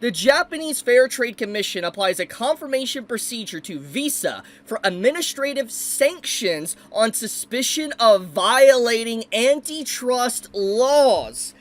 The Japanese Fair Trade Commission applies a confirmation procedure to Visa for administrative sanctions on suspicion of violating antitrust laws.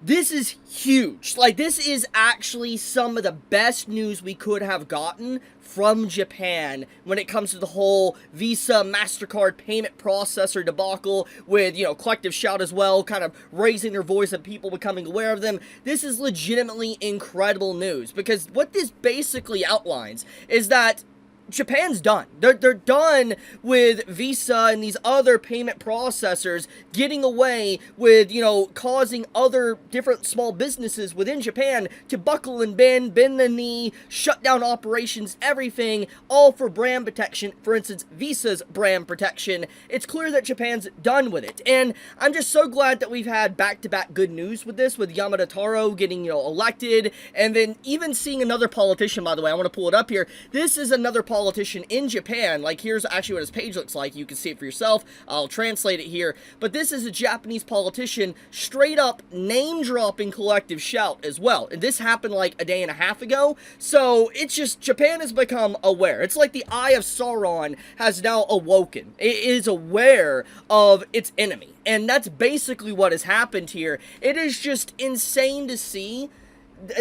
This is huge. Like, this is actually some of the best news we could have gotten from Japan when it comes to the whole Visa MasterCard payment processor debacle with, Collective Shout as well, kind of raising their voice and people becoming aware of them. This is legitimately incredible news, because what this basically outlines is that Japan's done. They're done with Visa and these other payment processors getting away with, causing other different small businesses within Japan to buckle and bend the knee, shut down operations, everything, all for brand protection. For instance, Visa's brand protection. It's clear that Japan's done with it. And I'm just so glad that we've had back-to-back good news with this, with Yamada Taro getting, elected, and then even seeing another politician, by the way, I want to pull it up here. This is another politician in Japan. Like, here's actually what his page looks like. You can see it for yourself. I'll translate it here. But this is a Japanese politician straight up name-dropping Collective Shout as well. And this happened like a day and a half ago. So it's just, Japan has become aware. It's like the Eye of Sauron has now awoken. It is aware of its enemy. And that's basically what has happened here. It is just insane to see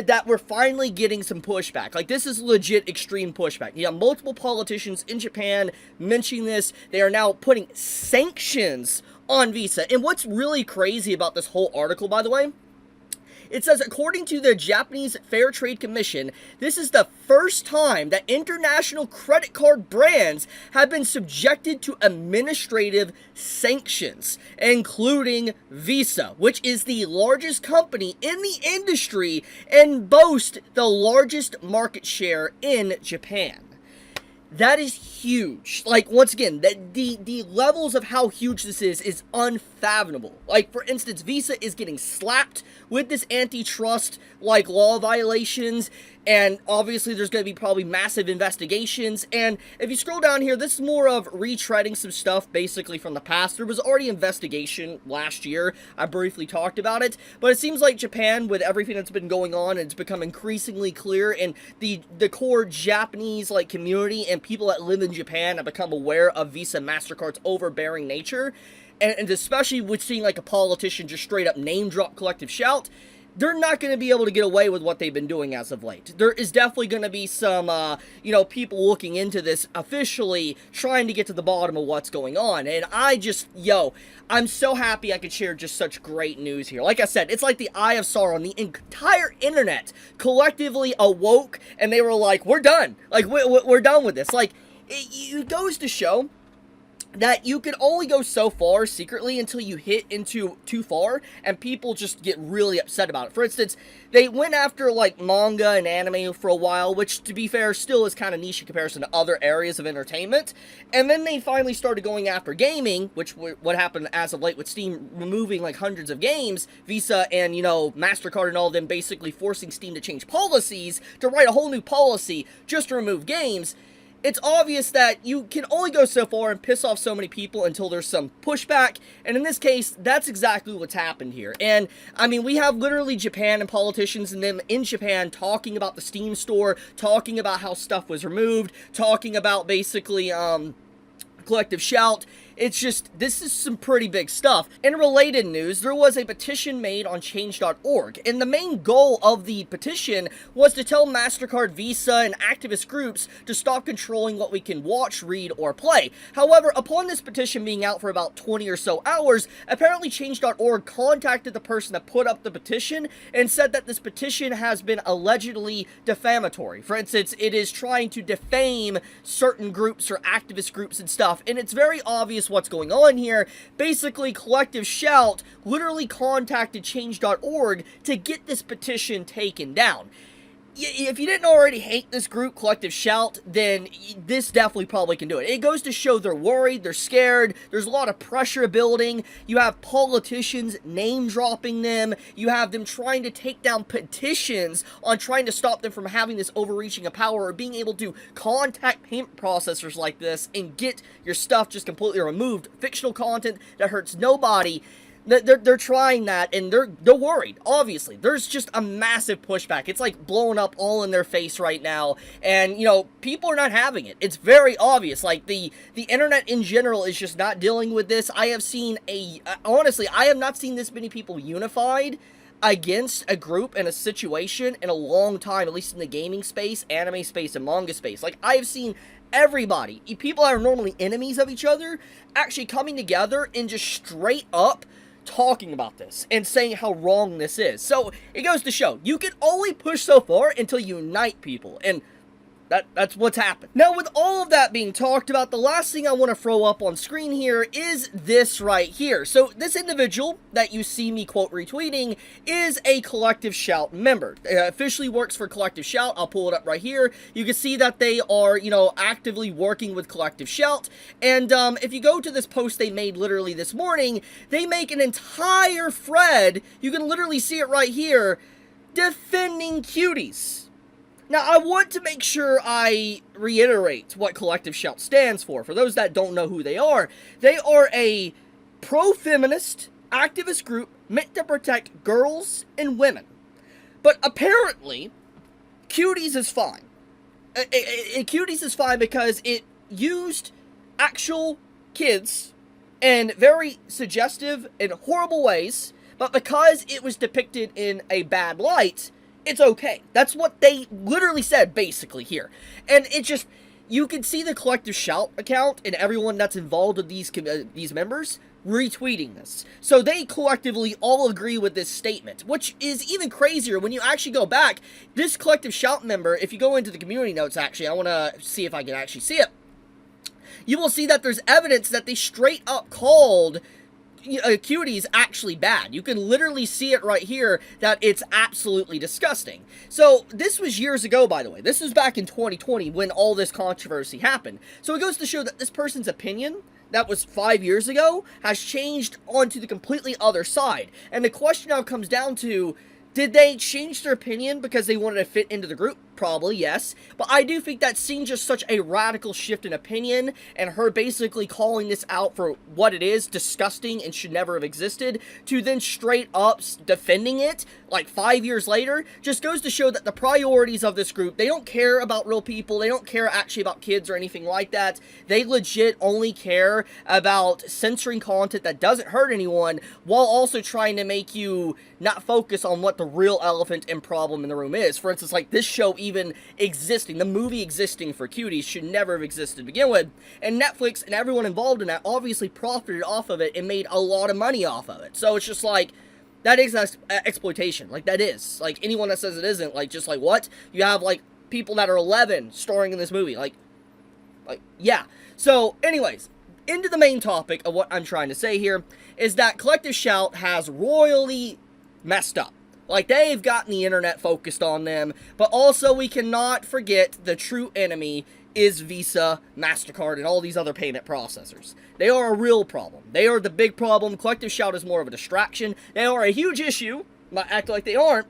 that we're finally getting some pushback. Like, this is legit extreme pushback. You have multiple politicians in Japan mentioning this. They are now putting sanctions on Visa. And what's really crazy about this whole article, by the way, it says, according to the Japanese Fair Trade Commission, this is the first time that international credit card brands have been subjected to administrative sanctions, including Visa, which is the largest company in the industry and boasts the largest market share in Japan. That is huge. Like, once again, the levels of how huge this is unfathomable. Like, for instance, Visa is getting slapped with this antitrust, law violations, and obviously there's going to be probably massive investigations. And if you scroll down here, this is more of retreading some stuff basically from the past. There was already investigation last year. I briefly talked about it, but it seems like Japan, with everything that's been going on, it's become increasingly clear, and the core Japanese community and people that live in Japan have become aware of Visa and MasterCard's overbearing nature. And especially with seeing a politician just straight up name drop Collective Shout, they're not going to be able to get away with what they've been doing as of late. There is definitely going to be some, people looking into this officially, trying to get to the bottom of what's going on. And I'm so happy I could share just such great news here. Like I said, it's like the Eye of Sauron. The entire internet collectively awoke, and they were like, we're done. We're done with this. It goes to show that you can only go so far secretly until you hit into too far, and people just get really upset about it. For instance, they went after manga and anime for a while, which, to be fair, still is kind of niche in comparison to other areas of entertainment. And then they finally started going after gaming, which what happened as of late with Steam removing hundreds of games, Visa and MasterCard and all of them basically forcing Steam to change policies, to write a whole new policy just to remove games. It's obvious that you can only go so far and piss off so many people until there's some pushback, and in this case, that's exactly what's happened here. And, we have literally Japan and politicians and them in Japan talking about the Steam store, talking about how stuff was removed, talking about basically, Collective Shout. It's just, this is some pretty big stuff. In related news, there was a petition made on change.org, and the main goal of the petition was to tell MasterCard, Visa, and activist groups to stop controlling what we can watch, read, or play. However, upon this petition being out for about 20 or so hours, apparently change.org contacted the person that put up the petition and said that this petition has been allegedly defamatory. For instance, it is trying to defame certain groups or activist groups and stuff, and it's very obvious what's going on here. Basically, Collective Shout literally contacted change.org to get this petition taken down. If you didn't already hate this group, Collective Shout, then this definitely probably can do it. It goes to show they're worried, they're scared, there's a lot of pressure building, you have politicians name-dropping them, you have them trying to take down petitions on trying to stop them from having this overreaching of power or being able to contact payment processors like this and get your stuff just completely removed. Fictional content that hurts nobody. They're trying that, and they're worried, obviously. There's just a massive pushback. It's like blowing up all in their face right now, and, you know, people are not having it. It's very obvious. Like, the internet in general is just not dealing with this. I have seen honestly, I have not seen this many people unified against a group and a situation in a long time, at least in the gaming space, anime space, and manga space. Like, I have seen everybody, people that are normally enemies of each other, actually coming together and just straight up talking about this and saying how wrong this is. So it goes to show, you can only push so far until you unite people, and that's what's happened. Now, with all of that being talked about, the last thing I want to throw up on screen here is this right here. So this individual that you see me quote retweeting is a Collective Shout member. Officially works for Collective Shout. I'll pull it up right here. You can see that they are, you know, actively working with Collective Shout. And if you go to this post they made literally this morning, they make an entire thread. You can literally see it right here, defending cuties. Now, I want to make sure I reiterate what Collective Shout stands for. For those that don't know who they are a pro-feminist activist group meant to protect girls and women. But apparently, Cuties is fine. Cuties is fine because it used actual kids in very suggestive and horrible ways, but because it was depicted in a bad light, it's okay. That's what they literally said, basically, here. And it just, you can see the Collective Shout account and everyone that's involved with these members retweeting this. So they collectively all agree with this statement, which is even crazier when you actually go back. This Collective Shout member, if you go into the community notes, actually, I want to see if I can actually see it. You will see that there's evidence that they straight up called Cuties actually bad. You can literally see it right here that it's absolutely disgusting. So this was years ago, by the way. This was back in 2020 when all this controversy happened. So it goes to show that this person's opinion that was 5 years ago has changed onto the completely other side. And the question now comes down to, did they change their opinion because they wanted to fit into the group? Probably, yes. But I do think that seeing just such a radical shift in opinion and her basically calling this out for what it is, disgusting and should never have existed, to then straight up defending it, like 5 years later, just goes to show that the priorities of this group, they don't care about real people, they don't care actually about kids or anything like that. They legit only care about censoring content that doesn't hurt anyone, while also trying to make you not focus on what the real elephant and problem in the room is. For instance, like this show even existing, the movie existing for Cuties should never have existed to begin with. And Netflix and everyone involved in that obviously profited off of it and made a lot of money off of it. So it's just like, that is exploitation. Like, that is. Like, anyone that says it isn't, like, just like, what? You have, like, people that are 11 starring in this movie. Like, yeah. So, anyways, into the main topic of what I'm trying to say here is that Collective Shout has royally messed up. Like, they've gotten the internet focused on them, but also we cannot forget the true enemy is Visa, MasterCard, and all these other payment processors. They are a real problem. They are the big problem. Collective Shout is more of a distraction. They are a huge issue. Not act like they aren't.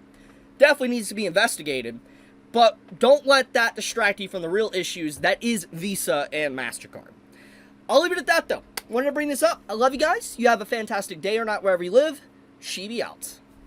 Definitely needs to be investigated. But don't let that distract you from the real issues that is Visa and MasterCard. I'll leave it at that, though. Wanted to bring this up. I love you guys. You have a fantastic day or night wherever you live. Chibi out.